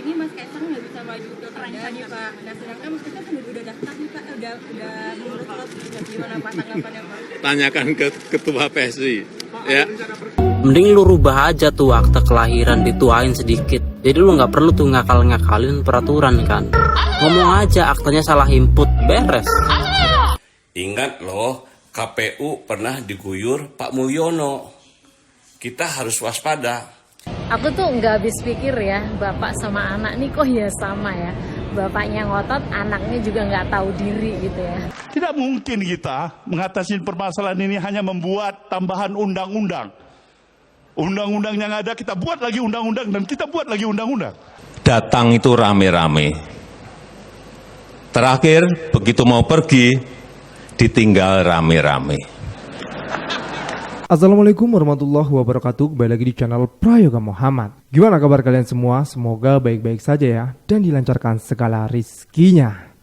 ini Mas Kaisang nggak bisa maju pilkada nih Pak. Nah sedangkan Mas Kaisang udah daftar nih Pak, udah mengurus slot. Gimana Pak tanggapannya Pak? Tanyakan ke ketua PSI. Ya. Mending lu rubah aja tuh akte kelahiran, dituain sedikit. Jadi lu nggak perlu tuh ngakal-ngakalin peraturan kan. Ngomong aja aktenya salah input, beres. Ingat loh, KPU pernah diguyur Pak Mulyono. Kita harus waspada. Aku tuh nggak habis pikir ya, bapak sama anak nih kok ya sama ya. Bapaknya ngotot, anaknya juga nggak tahu diri gitu ya. Tidak mungkin kita mengatasi permasalahan ini hanya membuat tambahan undang-undang. Undang-undang yang ada kita buat lagi undang-undang dan kita buat lagi undang-undang. Datang itu rame-rame. Terakhir begitu mau pergi ditinggal rame-rame. Assalamualaikum warahmatullahi wabarakatuh. Kembali lagi di channel Prayoga Muhammad. Gimana kabar kalian semua? Semoga baik-baik saja ya, dan dilancarkan segala rizkinya.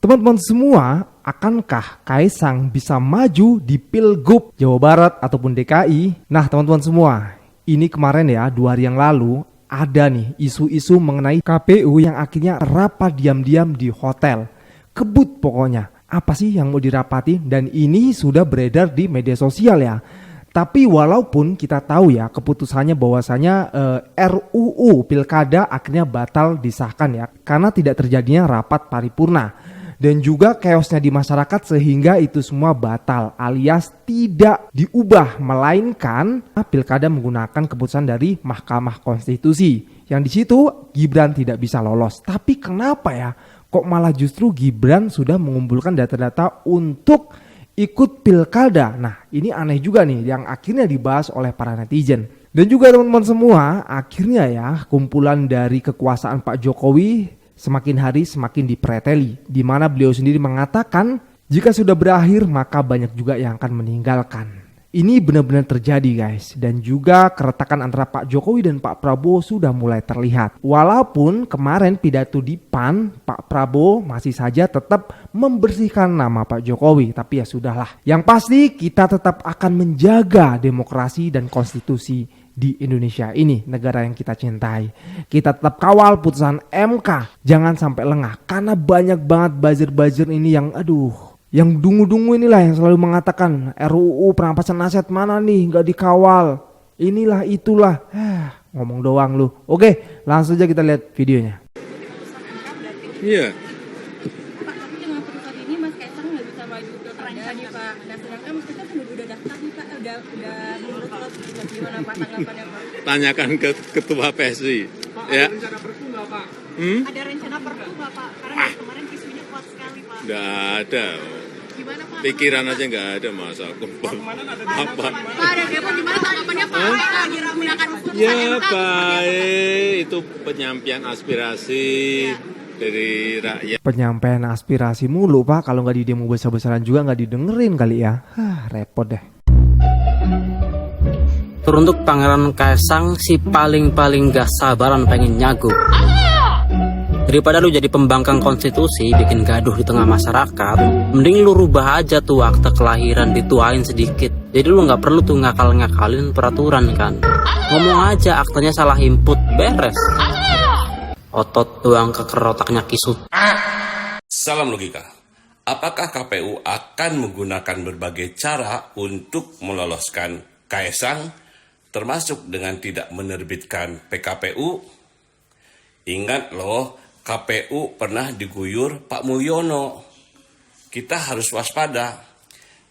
Teman-teman semua, akankah Kaisang bisa maju di Pilgub Jawa Barat ataupun DKI? Nah teman-teman semua, ini kemarin ya, 2 hari yang lalu ada nih isu-isu mengenai KPU yang akhirnya rapat diam-diam di hotel. Kebut pokoknya, apa sih yang mau dirapati? Dan ini sudah beredar di media sosial ya. Tapi walaupun kita tahu ya keputusannya bahwasanya RUU Pilkada akhirnya batal disahkan ya, karena tidak terjadinya rapat paripurna. Dan juga chaosnya di masyarakat sehingga itu semua batal alias tidak diubah, melainkan Pilkada menggunakan keputusan dari Mahkamah Konstitusi. Yang di situ Gibran tidak bisa lolos. Tapi kenapa ya kok malah justru Gibran sudah mengumpulkan data-data untuk ikut pilkada? Nah ini aneh juga nih yang akhirnya dibahas oleh para netizen. Dan juga teman-teman semua, akhirnya ya kumpulan dari kekuasaan Pak Jokowi semakin hari semakin dipreteli, di mana beliau sendiri mengatakan jika sudah berakhir maka banyak juga yang akan meninggalkan. Ini benar-benar terjadi guys, dan juga keretakan antara Pak Jokowi dan Pak Prabowo sudah mulai terlihat. Walaupun kemarin pidato di PAN, Pak Prabowo masih saja tetap membersihkan nama Pak Jokowi. Tapi ya sudahlah, yang pasti kita tetap akan menjaga demokrasi dan konstitusi di Indonesia ini, negara yang kita cintai. Kita tetap kawal putusan MK, jangan sampai lengah. Karena banyak banget buzzer-buzzer ini yang yang dungu-dungu inilah yang selalu mengatakan RUU perampasan aset mana nih nggak dikawal, inilah itulah. Ngomong doang lu. Oke, langsung aja kita lihat videonya. Iya. Pak, tapi dengan putusan ini Mas Kaisang nggak bisa maju pilkada nih Pak. Nah sedangkan Mas Kaisang udah daftar nih Pak, udah mengurus slot. Gimana Pak tanggapannya Pak? Tanyakan ke ketua PSI. Pak, ya. ada rencana perpu nggak Pak? Ada rencana perpu nggak Pak? Karena kemarin isunya kuat sekali Pak. Nggak ada. Gimana Pak? Pikiran aja nggak ada masa. Apa? Pak ada demo gimana tanggapannya Pak? Menggunakan putusan Ya MK. baik, itu penyampaian aspirasi dari rakyat. Penyampaian aspirasi mulu Pak, kalau nggak di demo besar-besaran juga nggak didengerin kali ya. Repot deh. Teruntuk Pangeran Kaisang si paling gak sabaran pengen nyagup. Daripada lu jadi pembangkang konstitusi, bikin gaduh di tengah masyarakat, mending lu rubah aja tuh akte kelahiran, dituain sedikit. Jadi lu nggak perlu tuh ngakal-ngakalin peraturan kan. Ngomong aja aktenya salah input, beres. Otot doang keker otaknya kisut. Salam logika. Apakah KPU akan menggunakan berbagai cara untuk meloloskan Kaisang, termasuk dengan tidak menerbitkan PKPU? Ingat loh, KPU pernah diguyur Pak Mulyono. Kita harus waspada.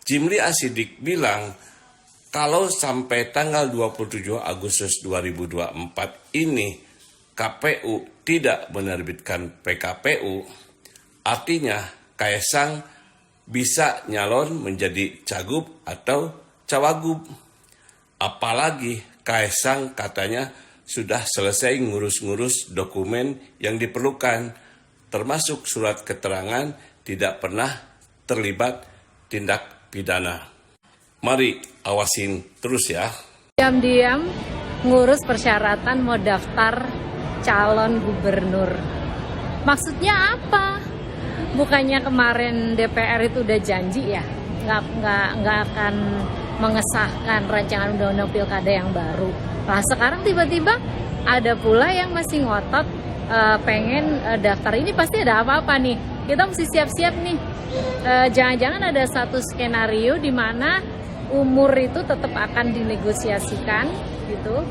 Jimli Asidik bilang, kalau sampai tanggal 27 Agustus 2024 ini KPU tidak menerbitkan PKPU, artinya Kaisang bisa nyalon menjadi cagup atau cawagub. Apalagi Kaisang katanya sudah selesai ngurus-ngurus dokumen yang diperlukan, termasuk surat keterangan tidak pernah terlibat tindak pidana. Mari awasin terus ya. Diam-diam ngurus persyaratan mau daftar calon gubernur. Maksudnya apa? Bukannya kemarin DPR itu udah janji ya, nggak akan mengesahkan rancangan undang-undang pilkada yang baru. Nah sekarang tiba-tiba ada pula yang masih ngotot pengen daftar, ini pasti ada apa-apa nih. Kita mesti siap-siap nih. Jangan-jangan ada satu skenario di mana umur itu tetap akan dinegosiasikan gitu,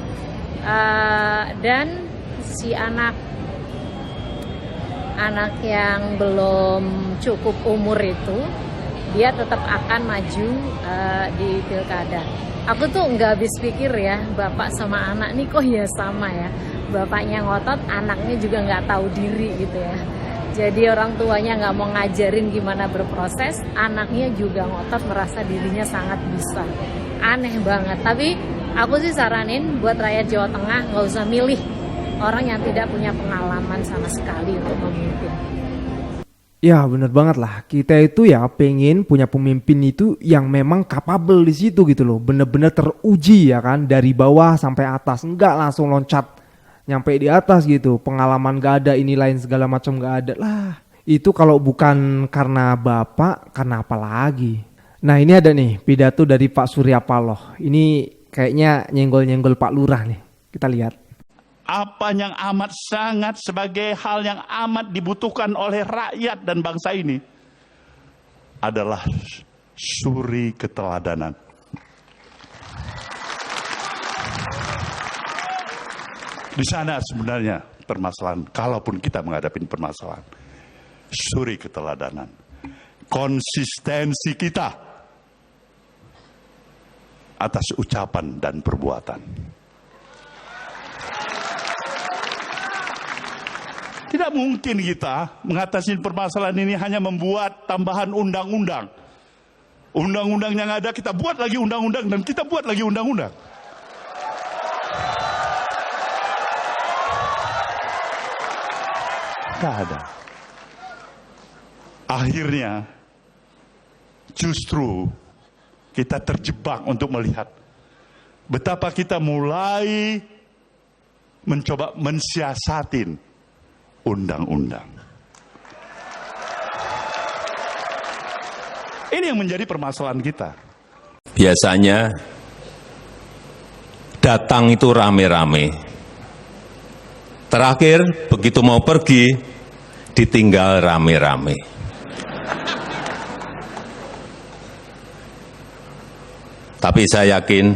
dan si anak yang belum cukup umur itu dia tetap akan maju di pilkada. Aku tuh nggak habis pikir ya, bapak sama anak nih kok ya sama ya. Bapaknya ngotot, anaknya juga nggak tahu diri gitu ya. Jadi orang tuanya nggak mau ngajarin gimana berproses, anaknya juga ngotot merasa dirinya sangat bisa. Aneh banget. Tapi aku sih saranin buat rakyat Jawa Tengah nggak usah milih orang yang tidak punya pengalaman sama sekali untuk memimpin. Ya bener banget lah, kita itu ya pengen punya pemimpin itu yang memang capable di situ gitu loh, bener-bener teruji ya kan, dari bawah sampai atas, enggak langsung loncat nyampe di atas gitu, pengalaman gak ada, ini lain segala macam gak ada lah. Itu kalau bukan karena bapak, karena apa lagi? Nah ini ada nih pidato dari Pak Surya Paloh, ini kayaknya nyenggol-nyenggol Pak Lurah nih, kita lihat. Apa yang amat sangat sebagai hal yang amat dibutuhkan oleh rakyat dan bangsa ini adalah suri keteladanan. Di sana sebenarnya permasalahan, kalaupun kita menghadapi permasalahan, suri keteladanan, konsistensi kita atas ucapan dan perbuatan. Tidak mungkin kita mengatasi permasalahan ini hanya membuat tambahan undang-undang. Undang-undang yang ada kita buat lagi undang-undang dan kita buat lagi undang-undang. Tidak ada. Akhirnya justru kita terjebak untuk melihat betapa kita mulai mencoba mensiasatin undang-undang. Ini yang menjadi permasalahan kita. Biasanya datang itu rame-rame. Terakhir begitu mau pergi ditinggal rame-rame. Tapi saya yakin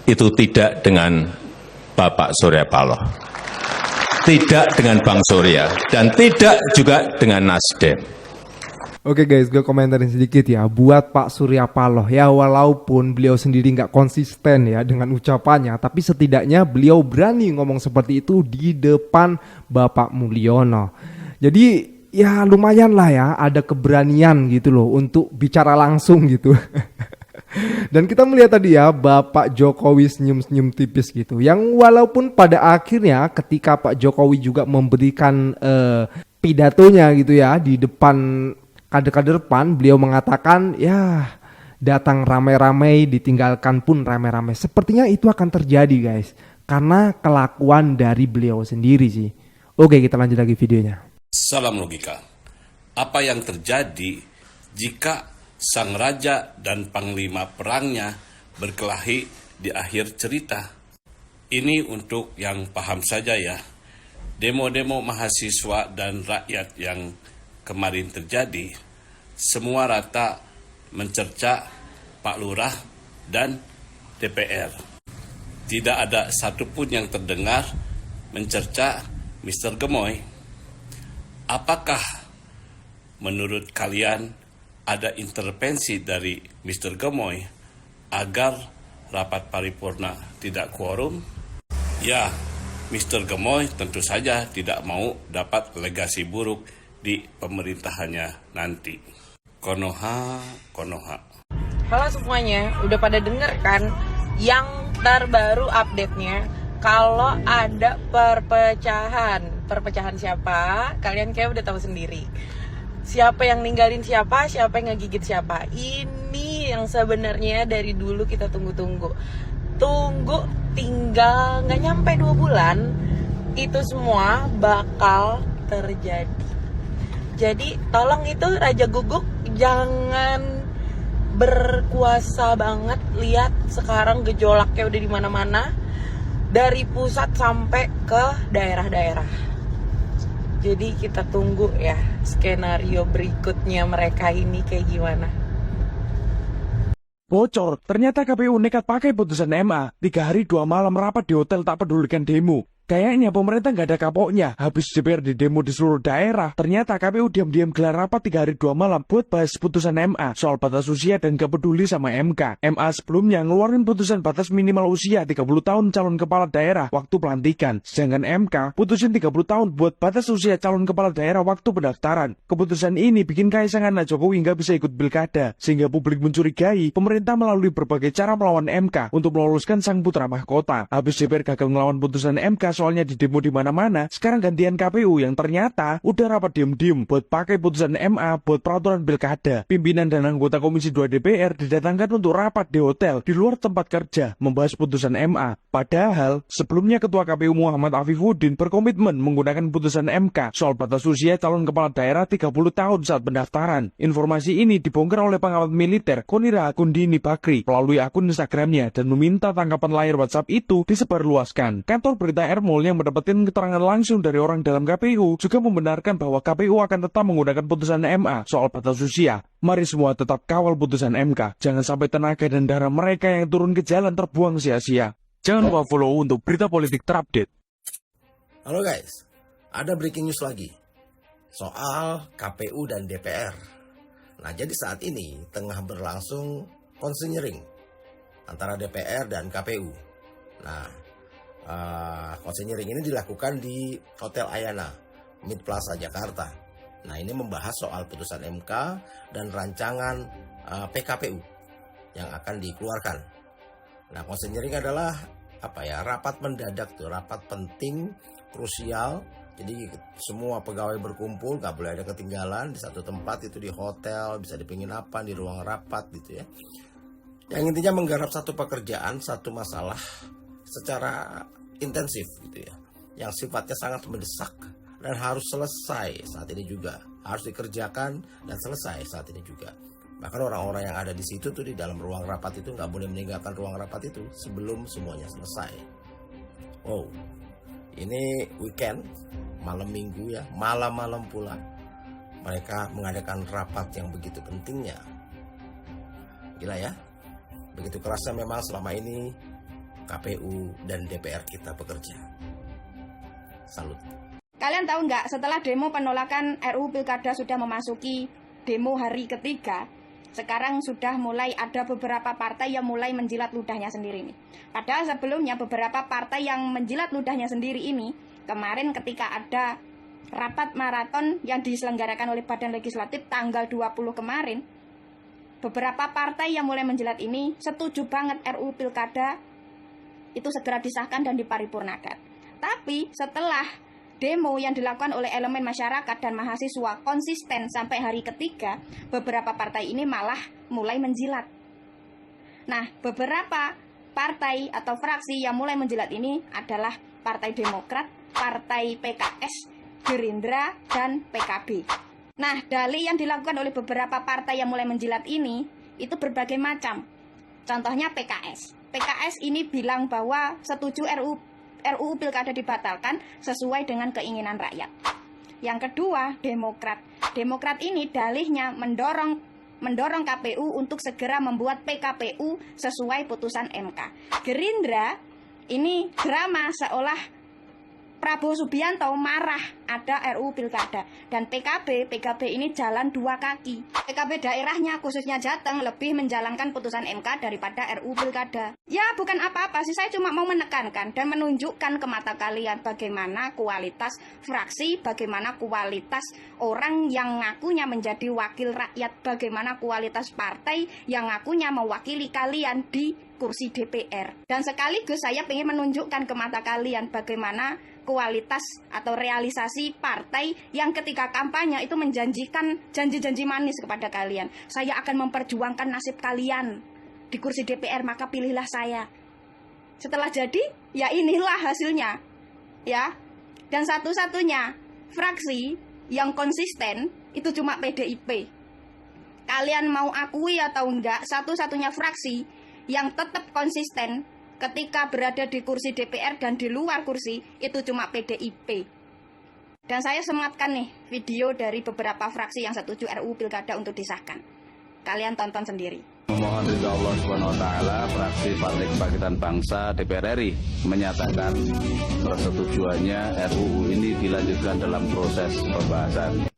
itu tidak dengan Bapak Surya Paloh. Tidak dengan Bang Surya, dan tidak juga dengan Nasdem. Oke guys, gue komentarin sedikit ya buat Pak Surya Paloh ya, walaupun beliau sendiri nggak konsisten ya dengan ucapannya, tapi setidaknya beliau berani ngomong seperti itu di depan Bapak Mulyono. Jadi ya lumayan lah ya, ada keberanian gitu loh untuk bicara langsung gitu. Dan kita melihat tadi ya Bapak Jokowi senyum-senyum tipis gitu, yang walaupun pada akhirnya ketika Pak Jokowi juga memberikan pidatonya gitu ya di depan kader-kader PAN, beliau mengatakan ya datang ramai-ramai ditinggalkan pun ramai-ramai. Sepertinya itu akan terjadi guys, karena kelakuan dari beliau sendiri sih. Oke, kita lanjut lagi videonya. Salam logika. Apa yang terjadi jika sang raja dan panglima perangnya berkelahi di akhir cerita? Ini untuk yang paham saja ya. Demo-demo mahasiswa dan rakyat yang kemarin terjadi, semua rata mencerca Pak Lurah dan DPR. Tidak ada satupun yang terdengar mencerca Mr. Gemoy. Apakah menurut kalian ada intervensi dari Mr. Gemoy agar rapat paripurna tidak quorum? Ya, Mr. Gemoy tentu saja tidak mau dapat legasi buruk di pemerintahannya nanti. Konoha. Halo semuanya, udah pada denger kan yang terbaru update-nya? Kalau ada perpecahan siapa? Kalian kayak udah tahu sendiri. Siapa yang ninggalin siapa, siapa yang ngegigit siapa. Ini yang sebenarnya dari dulu kita tunggu-tunggu. Tinggal gak nyampe 2 bulan, itu semua bakal terjadi. Jadi tolong itu Raja Guguk jangan berkuasa banget. Lihat sekarang gejolaknya udah di mana-mana. dari pusat sampai ke daerah-daerah. Jadi kita tunggu ya skenario berikutnya mereka ini kayak gimana. Bocor, ternyata KPU nekat pakai putusan MA. 3 hari 2 malam rapat di hotel tak pedulikan demo. Kayaknya pemerintah nggak ada kapoknya. Habis DPR di demo di seluruh daerah, ternyata KPU diam-diam gelar rapat 3 hari 2 malam buat bahas putusan MA soal batas usia dan gak peduli sama MK. MA sebelumnya ngeluarin putusan batas minimal usia 30 tahun calon kepala daerah waktu pelantikan. Sedangkan MK putusin 30 tahun buat batas usia calon kepala daerah waktu pendaftaran. Keputusan ini bikin Kaisang anak Jokowi nggak bisa ikut pilkada, sehingga publik mencurigai pemerintah melalui berbagai cara melawan MK untuk meloloskan sang putra mahkota. Habis DPR gagal melawan putusan MK soalnya di demo di mana-mana, sekarang gantian KPU yang ternyata udah rapat diem-diem buat pakai putusan MA buat peraturan pilkada. Pimpinan dan anggota Komisi 2 DPR didatangkan untuk rapat di hotel di luar tempat kerja membahas putusan MA. Padahal sebelumnya Ketua KPU Muhammad Afifuddin berkomitmen menggunakan putusan MK soal batas usia calon kepala daerah 30 tahun saat pendaftaran. Informasi ini dibongkar oleh pengamat militer Konira Kundini Bakri melalui akun Instagramnya dan meminta tangkapan layar WhatsApp itu disebarluaskan. Kantor berita Mall yang mendapatkan keterangan langsung dari orang dalam KPU juga membenarkan bahwa KPU akan tetap menggunakan putusan MA soal batas usia. Mari semua tetap kawal putusan MK. Jangan sampai tenaga dan darah mereka yang turun ke jalan terbuang sia-sia. Jangan lupa follow untuk berita politik terupdate. Halo guys, ada breaking news lagi soal KPU dan DPR. Nah, jadi saat ini tengah berlangsung konseling antara DPR dan KPU. Nah, konseling ini dilakukan di Hotel Ayana, Mid Plaza, Jakarta. Nah, ini membahas soal putusan MK dan rancangan PKPU yang akan dikeluarkan. Nah, konseling adalah rapat mendadak tuh, rapat penting, krusial. Jadi semua pegawai berkumpul, gak boleh ada ketinggalan di satu tempat, itu di hotel, bisa di penginapan, di ruang rapat gitu ya. Yang intinya menggarap satu pekerjaan, satu masalah secara intensif gitu ya, yang sifatnya sangat mendesak dan harus selesai saat ini juga, harus dikerjakan dan selesai saat ini juga. Bahkan orang-orang yang ada di situ tuh di dalam ruang rapat itu nggak boleh meninggalkan ruang rapat itu sebelum semuanya selesai. Wow, ini weekend, malam minggu ya, malam-malam pula mereka mengadakan rapat yang begitu pentingnya. Gila ya, begitu kerasnya memang selama ini KPU dan DPR kita bekerja. Salut. Kalian tahu nggak, setelah demo penolakan RUU Pilkada sudah memasuki demo hari ketiga, sekarang sudah mulai ada beberapa partai yang mulai menjilat ludahnya sendiri nih. Padahal sebelumnya beberapa partai yang menjilat ludahnya sendiri ini, kemarin ketika ada rapat maraton yang diselenggarakan oleh Badan Legislatif tanggal 20 kemarin, beberapa partai yang mulai menjilat ini setuju banget RUU Pilkada itu segera disahkan dan diparipurnakan. Tapi setelah demo yang dilakukan oleh elemen masyarakat dan mahasiswa konsisten sampai hari ketiga, beberapa partai ini malah mulai menjilat. Nah, beberapa partai atau fraksi yang mulai menjilat ini adalah Partai Demokrat, Partai PKS, Gerindra, dan PKB. Nah, dalih yang dilakukan oleh beberapa partai yang mulai menjilat ini itu berbagai macam. Contohnya PKS. PKS ini bilang bahwa setuju RUU Pilkada dibatalkan sesuai dengan keinginan rakyat. Yang kedua, Demokrat. Demokrat ini dalihnya mendorong KPU untuk segera membuat PKPU sesuai putusan MK. Gerindra ini drama seolah Prabowo Subianto marah ada RUU Pilkada. Dan PKB ini jalan dua kaki. PKB daerahnya khususnya Jateng lebih menjalankan putusan MK daripada RUU Pilkada. Ya bukan apa-apa sih, saya cuma mau menekankan dan menunjukkan ke mata kalian bagaimana kualitas fraksi, bagaimana kualitas orang yang ngakunya menjadi wakil rakyat, bagaimana kualitas partai yang ngakunya mewakili kalian di kursi DPR. Dan sekaligus saya ingin menunjukkan ke mata kalian bagaimana kualitas atau realisasi partai yang ketika kampanye itu menjanjikan janji-janji manis kepada kalian. Saya akan memperjuangkan nasib kalian di kursi DPR, maka pilihlah saya. Setelah jadi, ya inilah hasilnya. Ya. Dan satu-satunya fraksi yang konsisten itu cuma PDIP. Kalian mau akui atau enggak, satu-satunya fraksi yang tetap konsisten ketika berada di kursi DPR dan di luar kursi itu cuma PDIP. Dan saya sematkan nih video dari beberapa fraksi yang setuju RUU Pilkada untuk disahkan. Kalian tonton sendiri. Memohon ridha Allah Subhanahu wa taala, fraksi Partai Kebangkitan Bangsa DPR RI menyatakan persetujuannya RUU ini dilanjutkan dalam proses pembahasan.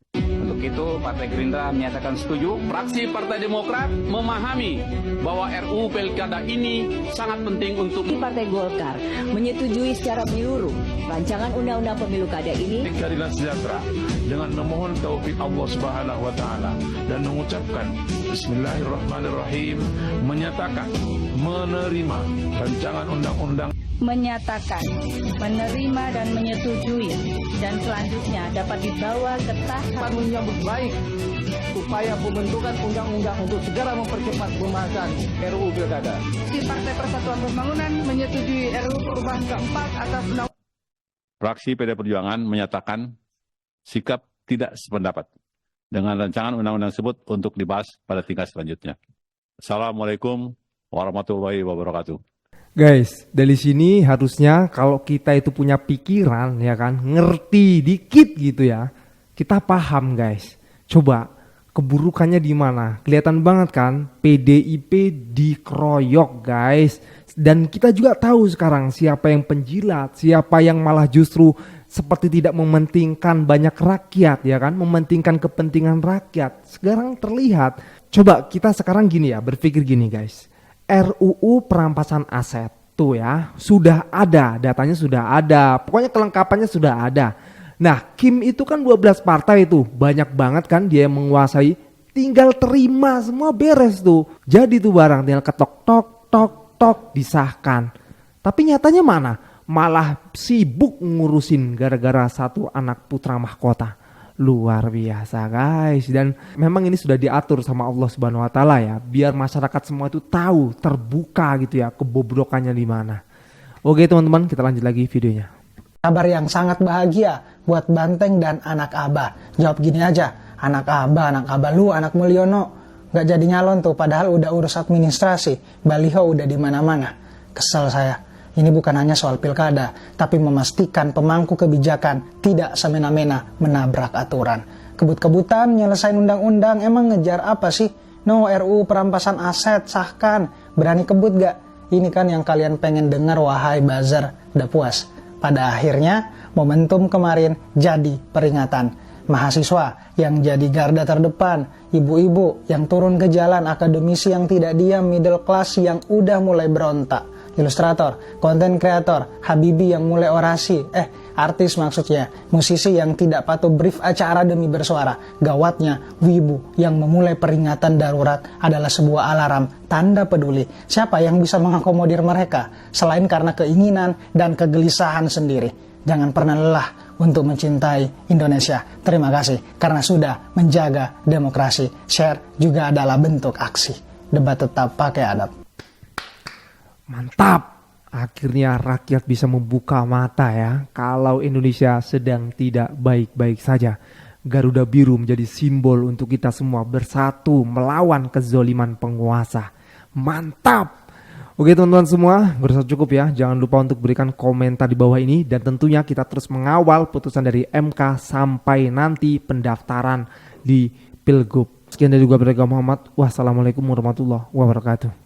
Untuk itu, Partai Gerindra menyatakan setuju. Fraksi Partai Demokrat memahami bahwa RUU Pilkada ini sangat penting untuk Partai Golkar menyetujui secara menyeluruh rancangan undang-undang pemilu kada ini. Keadilan sejahtera dengan memohon taufik Allah Subhanahu wa taala dan mengucapkan Bismillahirrahmanirrahim, menyatakan menerima rancangan undang-undang, menyatakan menerima dan menyetujui, dan selanjutnya dapat dibawa ke tahap menyambut baik upaya pembentukan undang-undang untuk segera mempercepat pembahasan RUU Pilkada. Di Partai Persatuan Pembangunan menyetujui RUU perubahan keempat atas undang. Fraksi PD Perjuangan menyatakan sikap tidak sependapat dengan rancangan undang-undang tersebut untuk dibahas pada tingkat selanjutnya. Assalamualaikum warahmatullahi wabarakatuh. Guys, dari sini harusnya kalau kita itu punya pikiran ya kan, ngerti dikit gitu ya, kita paham guys. Coba keburukannya di mana? Kelihatan banget kan, PDIP dikeroyok guys. Dan kita juga tahu sekarang siapa yang penjilat, siapa yang malah justru seperti tidak mementingkan banyak rakyat ya kan, mementingkan kepentingan rakyat. Sekarang terlihat. Coba kita sekarang gini ya, berpikir gini guys. RUU perampasan aset tuh ya, sudah ada, datanya sudah ada, pokoknya kelengkapannya sudah ada. Nah, Kim itu kan 12 partai itu, banyak banget kan dia yang menguasai, tinggal terima semua beres tuh. Jadi tuh barang tinggal ketok tok tok tok disahkan. Tapi nyatanya mana? Malah sibuk ngurusin gara-gara satu anak putra mahkota. Luar biasa guys. Dan memang ini sudah diatur sama Allah Subhanahu wa taala ya, biar masyarakat semua itu tahu, terbuka gitu ya kebobrokannya di mana. Oke teman-teman, kita lanjut lagi videonya. Kabar yang sangat bahagia buat Banteng dan anak Abah. Jawab gini aja, anak Abah lu, anak Mulyono nggak jadi nyalon tuh, padahal udah urus administrasi, baliho udah di mana-mana. Kesel saya. Ini bukan hanya soal pilkada, tapi memastikan pemangku kebijakan tidak semena-mena menabrak aturan. Kebut-kebutan nyelesain undang-undang, emang ngejar apa sih? No, RUU perampasan aset, sahkan. Berani kebut gak? Ini kan yang kalian pengen dengar, wahai buzzer. Udah puas? Pada akhirnya, momentum kemarin jadi peringatan. Mahasiswa yang jadi garda terdepan, ibu-ibu yang turun ke jalan, akademisi yang tidak diam, middle class yang udah mulai berontak. Ilustrator, konten kreator, Habibi yang mulai orasi, artis maksudnya, musisi yang tidak patuh brief acara demi bersuara. Gawatnya, wibu yang memulai peringatan darurat adalah sebuah alarm tanda peduli. Siapa yang bisa mengakomodir mereka selain karena keinginan dan kegelisahan sendiri? Jangan pernah lelah untuk mencintai Indonesia. Terima kasih karena sudah menjaga demokrasi. Share juga adalah bentuk aksi. Debat tetap pakai adab. Mantap, akhirnya rakyat bisa membuka mata ya, kalau Indonesia sedang tidak baik-baik saja. Garuda Biru menjadi simbol untuk kita semua bersatu melawan kezoliman penguasa. Mantap. Oke teman-teman semua, gue rasa cukup ya. Jangan lupa untuk berikan komentar di bawah ini, dan tentunya kita terus mengawal putusan dari MK sampai nanti pendaftaran di Pilgub. Sekian dari gue, Muhammad. Wassalamualaikum warahmatullahi wabarakatuh.